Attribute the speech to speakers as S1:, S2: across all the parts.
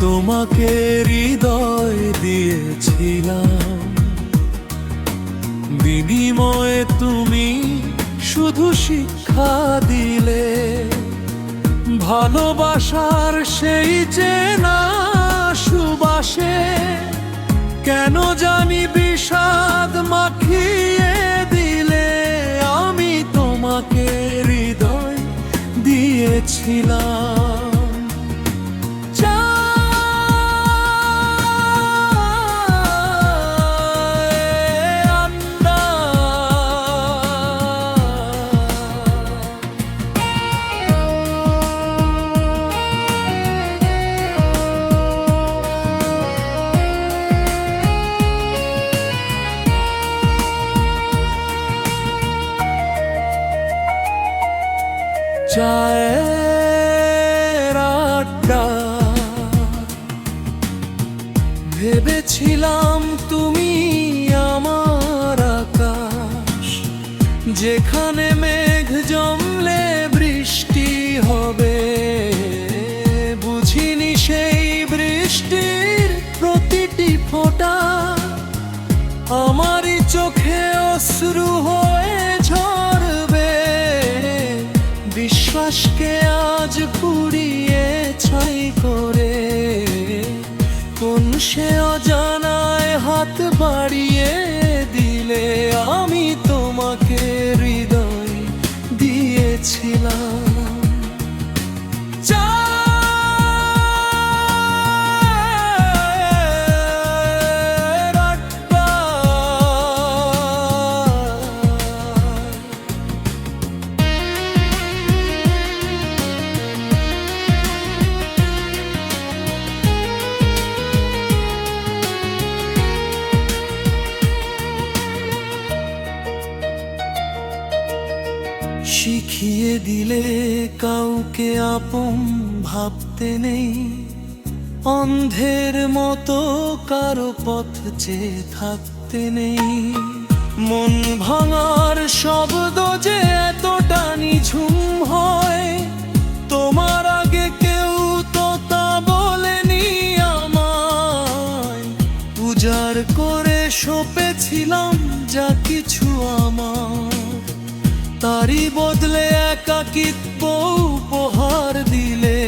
S1: তোমাকে হৃদয় দিয়েছিলাম, বিনিময়ে তুমি শুধু শিক্ষা দিলে। ভালোবাসার সেই চেনা সুবাসে কেন জানি বিষাদ মাখিয়ে দিলে। আমি তোমাকে হৃদয় দিয়েছিলাম। চায়ের আড্ডা, ভেবেছিলাম তুমি আমার আকাশ, যেখানে মেঘ জমলে বৃষ্টি হবে। বুঝিনি সেই বৃষ্টির প্রতিটি ফোঁটা আমারই চোখে অশ্রু হয়ে ঝরবে। বিশ্বাসকে আজ পুড়িয়ে ছাই করে কোন সে অজানায় হাত বাড়িয়ে দিলে। আমি তোমাকে হৃদয় দিয়েছিলাম। শিখিয়ে দিলে কাউকে আপন ভাবতে নেই, অন্ধের মতো কারো পথ চেয়ে থাকতে নেই। মন ভাঙার শব্দ যে এতটা নিঝুম হয়, তোমার আগে কেউ তো তা বলেনি আমায়। উজাড় করে সঁপেছিলাম যা কিছু আমার, তারই বদলে একাকিত্ব উপহার দিলে।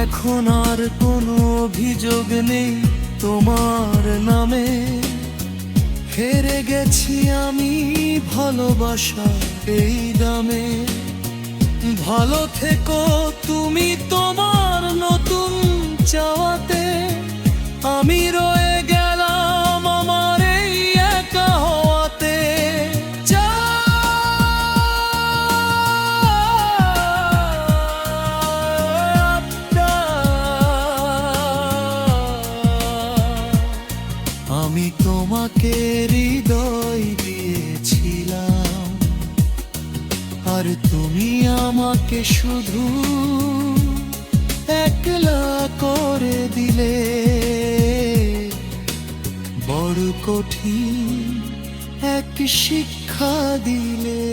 S1: এখন আর কোনো অভিযোগ নেই তোমার নামে, হেরে গেছি আমি ভালোবাসা এই দামে। ভালো থেকো তুমি তোমার নতুন চাওয়াতে, আমি রয়ে গেলাম আমার এই একা হওয়াতে। আমি তোমাকে হৃদয় দিয়েছিলাম, আর তুমি আমাকে শুধু একলা করে দিলে। বড় কঠিন এক শিক্ষা দিলে।